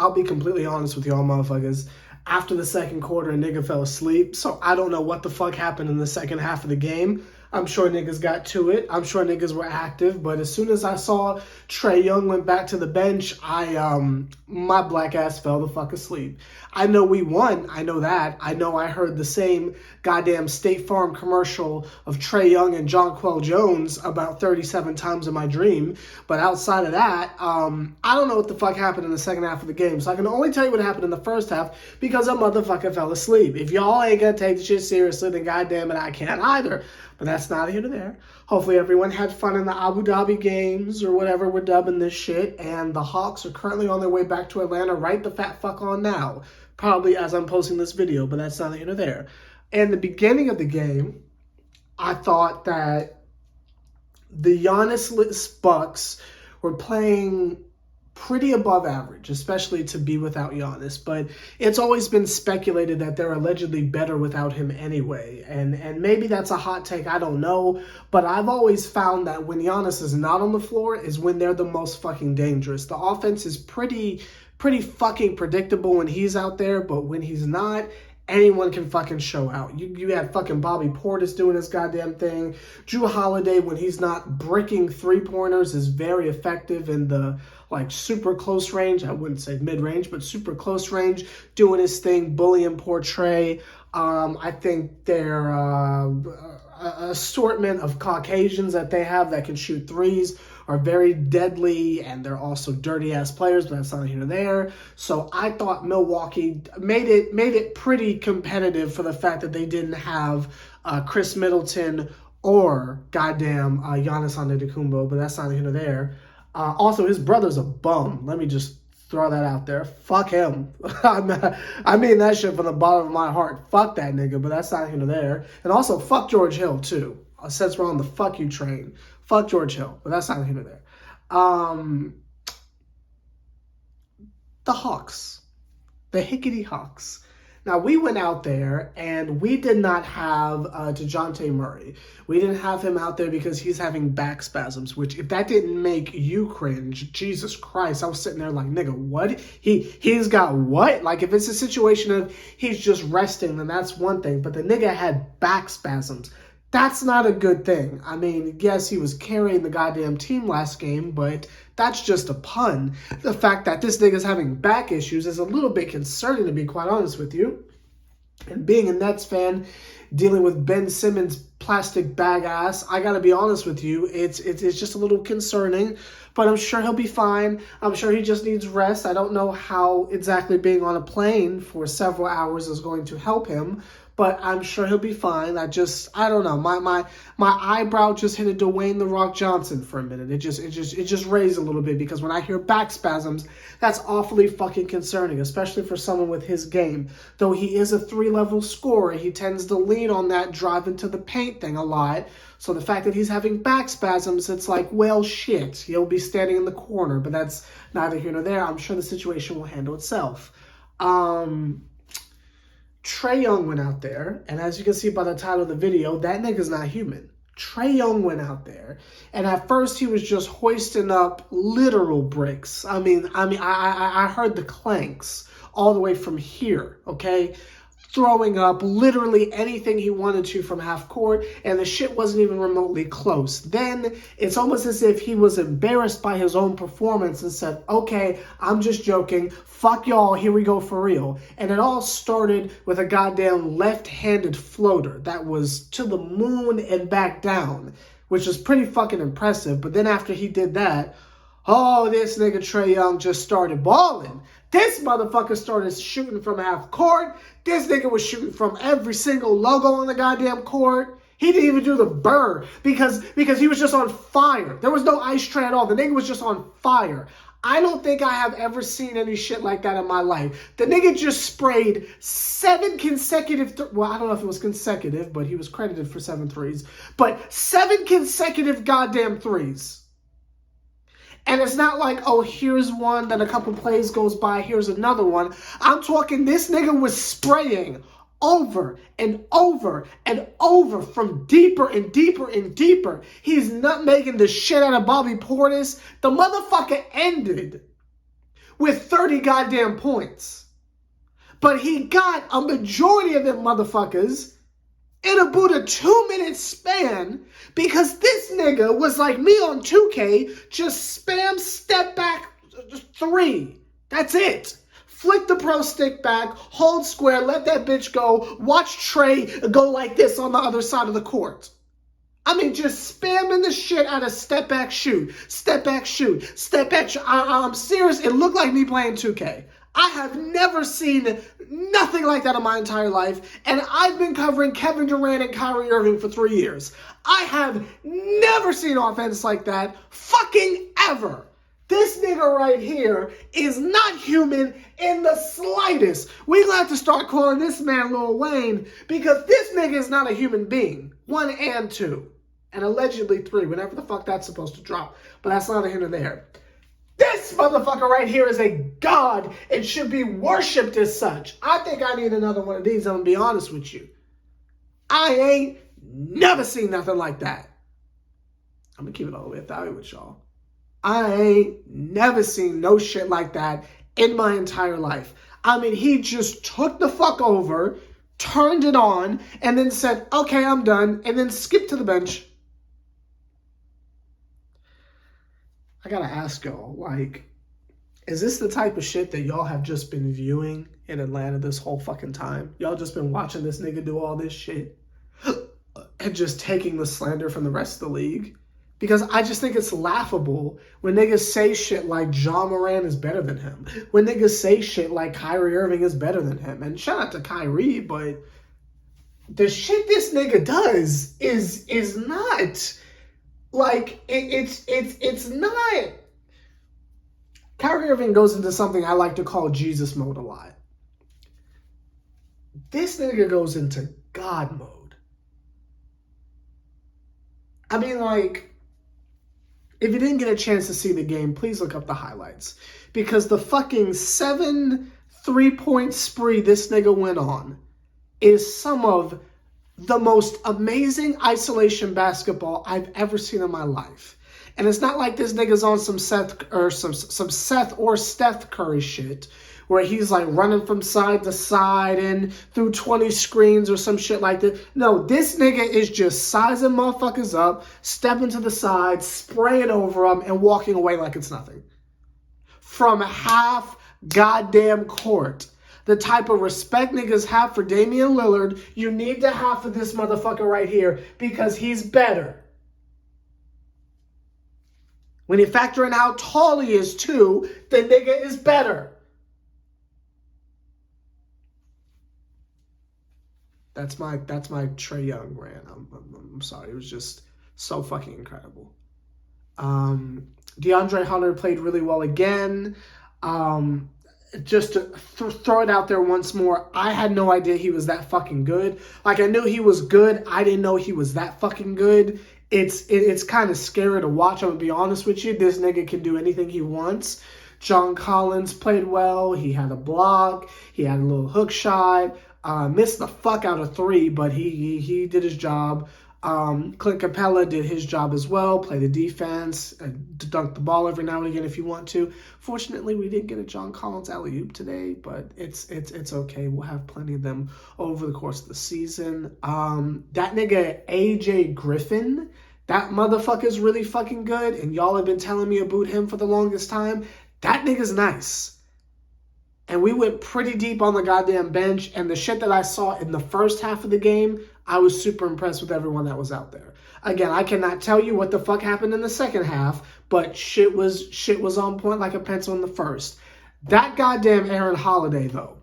I'll be completely honest with y'all motherfuckers. After the second quarter, a nigga fell asleep, so I don't know what the fuck happened in the second half of the game. I'm sure niggas got to it. I'm sure niggas were active, but as soon as I saw Trae Young went back to the bench, my black ass fell the fuck asleep. I know we won. I know that. I know I heard the same goddamn State Farm commercial of Trae Young and Jonquel Jones about 37 times in my dream. But outside of that, I don't know what the fuck happened in the second half of the game. So I can only tell you what happened in the first half because a motherfucker fell asleep. If y'all ain't gonna take the shit seriously, then goddamn it, I can't either. But that's not here to there. Hopefully everyone had fun in the Abu Dhabi games or whatever we're dubbing this shit. And the Hawks are currently on their way back to Atlanta right the fat fuck on now. Probably as I'm posting this video, but that's not here to there. In the beginning of the game, I thought that the Giannis Bucks were playing pretty above average, especially to be without Giannis. But it's always been speculated that they're allegedly better without him anyway. And maybe that's a hot take, I don't know. But I've always found that when Giannis is not on the floor is when they're the most fucking dangerous. The offense is pretty fucking predictable when he's out there, but when he's not, anyone can fucking show out. You had fucking Bobby Portis doing his goddamn thing. Drew Holiday, when he's not bricking three-pointers, is very effective in the like super close range. I wouldn't say mid-range, but super close range, doing his thing, bullying poor Trae. I think their assortment of Caucasians that they have that can shoot threes are very deadly, and they're also dirty-ass players, but that's not here or there. So I thought Milwaukee made it pretty competitive for the fact that they didn't have Chris Middleton or goddamn Giannis Antetokounmpo, but that's not here or there. Also, his brother's a bum. Let me just throw that out there. Fuck him. I mean that shit from the bottom of my heart. Fuck that nigga, but that's not here or there. And also, fuck George Hill, too. Since we're on the fuck you train. Fuck George Hill, but that's not here or there. The Hawks. The Hickety Hawks. Now, we went out there, and we did not have DeJounte Murray. We didn't have him out there because he's having back spasms, which, if that didn't make you cringe, Jesus Christ, I was sitting there like, nigga, what? He's got what? Like, if it's a situation of he's just resting, then that's one thing, but the nigga had back spasms. That's not a good thing. I mean, yes, he was carrying the goddamn team last game, but that's just a pun. The fact that this nigga's having back issues is a little bit concerning, to be quite honest with you. And being a Nets fan, dealing with Ben Simmons' plastic bag ass, I gotta be honest with you, it's just a little concerning. But I'm sure he'll be fine. I'm sure he just needs rest. I don't know how exactly being on a plane for several hours is going to help him, but I'm sure he'll be fine. I don't know. My eyebrow just hit a Dwayne "The Rock" Johnson for a minute. It just raised a little bit because when I hear back spasms, that's awfully fucking concerning, especially for someone with his game. Though he is a 3-level scorer, he tends to lean on that drive into the paint thing a lot. So the fact that he's having back spasms, it's like, well, shit, he'll be standing in the corner, but that's neither here nor there. I'm sure the situation will handle itself. Trae Young went out there, and as you can see by the title of the video, that nigga's not human. Trae Young went out there, and at first he was just hoisting up literal bricks. I heard the clanks all the way from here, okay? Throwing up literally anything he wanted to from half court, and the shit wasn't even remotely close. Then it's almost as if he was embarrassed by his own performance and said, okay, I'm just joking, fuck y'all, here we go for real. And it all started with a goddamn left-handed floater that was to the moon and back down, which was pretty fucking impressive. But then after he did that, oh, this nigga Trae Young just started balling. This motherfucker started shooting from half court. This nigga was shooting from every single logo on the goddamn court. He didn't even do the burr because he was just on fire. There was no ice tray at all. The nigga was just on fire. I don't think I have ever seen any shit like that in my life. The nigga just sprayed 7 consecutive, well, I don't know if it was consecutive, but he was credited for 7 threes. But 7 consecutive goddamn threes. And it's not like, oh, here's one, then a couple plays goes by, here's another one. I'm talking this nigga was spraying over and over and over from deeper and deeper and deeper. He's nutmegging the shit out of Bobby Portis. The motherfucker ended with 30 goddamn points. But he got a majority of them motherfuckers in about a 2-minute span because this nigga was like me on 2K, just spam step back 3. That's it. Flick the pro stick back, hold square, let that bitch go, watch Trae go like this on the other side of the court. I mean, just spamming the shit out of step back shoot, step back shoot, step back shoot. I'm serious, it looked like me playing 2K. I have never seen nothing like that in my entire life, and I've been covering Kevin Durant and Kyrie Irving for 3 years. I have never seen offense like that, fucking ever. This nigga right here is not human in the slightest. We're going to have to start calling this man Lil Wayne because this nigga is not a human being. 1 and 2. And allegedly 3, whenever the fuck that's supposed to drop. But that's not here nor there. This motherfucker right here is a god and should be worshipped as such. I think I need another one of these, I'm going to be honest with you. I ain't never seen nothing like that. I'm going to keep it all the way 1,000 with y'all. I ain't never seen no shit like that in my entire life. I mean, he just took the fuck over, turned it on, and then said, okay, I'm done, and then skipped to the bench. I gotta ask y'all, like, is this the type of shit that y'all have just been viewing in Atlanta this whole fucking time? Y'all just been watching this nigga do all this shit and just taking the slander from the rest of the league? Because I just think it's laughable when niggas say shit like Ja Morant is better than him. When niggas say shit like Kyrie Irving is better than him. And shout out to Kyrie, but the shit this nigga does is not like it's not. Kyrie Irving goes into something I like to call Jesus mode a lot. This nigga goes into God mode. I mean, like, if you didn't get a chance to see the game, please look up the highlights. Because the fucking 7 3-point spree this nigga went on is some of the most amazing isolation basketball I've ever seen in my life. And it's not like this nigga's on some Seth or Steph Curry shit where he's like running from side to side and through 20 screens or some shit like that. No, this nigga is just sizing motherfuckers up, stepping to the side, spraying over them, and walking away like it's nothing. From half goddamn court. The type of respect niggas have for Damian Lillard, you need to have for this motherfucker right here because he's better. When you factor in how tall he is too, the nigga is better. That's my Trae Young rant. I'm sorry. It was just so fucking incredible. DeAndre Hunter played really well again. Just to throw it out there once more, I had no idea he was that fucking good. Like, I knew he was good. I didn't know he was that fucking good. It's kind of scary to watch. I'm going to be honest with you. This nigga can do anything he wants. John Collins played well. He had a block. He had a little hook shot. Missed the fuck out of 3, but he did his job. Clint Capella did his job as well. Play the defense, dunk the ball every now and again if you want to. Fortunately, we didn't get a John Collins alley-oop today, but it's okay. We'll have plenty of them over the course of the season. That nigga AJ Griffin, that motherfucker's really fucking good, and y'all have been telling me about him for the longest time. That nigga's nice. And we went pretty deep on the goddamn bench, and the shit that I saw in the first half of the game, I was super impressed with everyone that was out there. Again, I cannot tell you what the fuck happened in the second half, but shit was on point like a pencil in the first. That goddamn Aaron Holiday, though.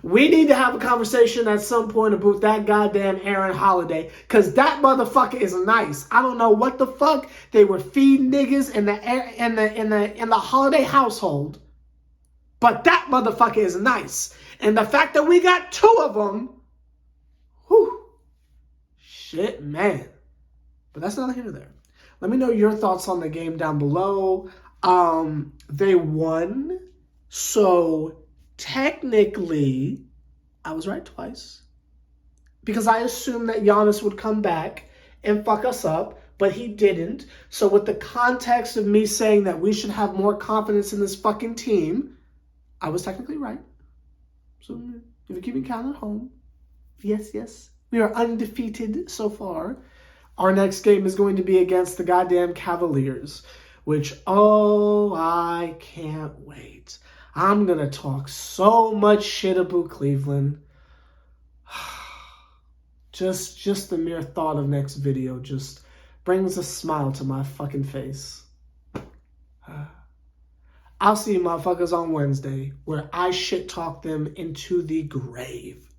We need to have a conversation at some point about that goddamn Aaron Holiday, because that motherfucker is nice. I don't know what the fuck they were feeding niggas in the Holiday household, but that motherfucker is nice. And the fact that we got 2 of them, whew, shit, man. But that's not here or there. Let me know your thoughts on the game down below. They won, so technically, I was right twice. Because I assumed that Giannis would come back and fuck us up, but he didn't. So with the context of me saying that we should have more confidence in this fucking team, I was technically right. So if you keep me count at home, yes, we are undefeated so far. Our next game is going to be against the goddamn Cavaliers, which, oh, I can't wait. I'm going to talk so much shit about Cleveland. Just the mere thought of next video just brings a smile to my fucking face. I'll see you motherfuckers on Wednesday, where I shit talk them into the grave.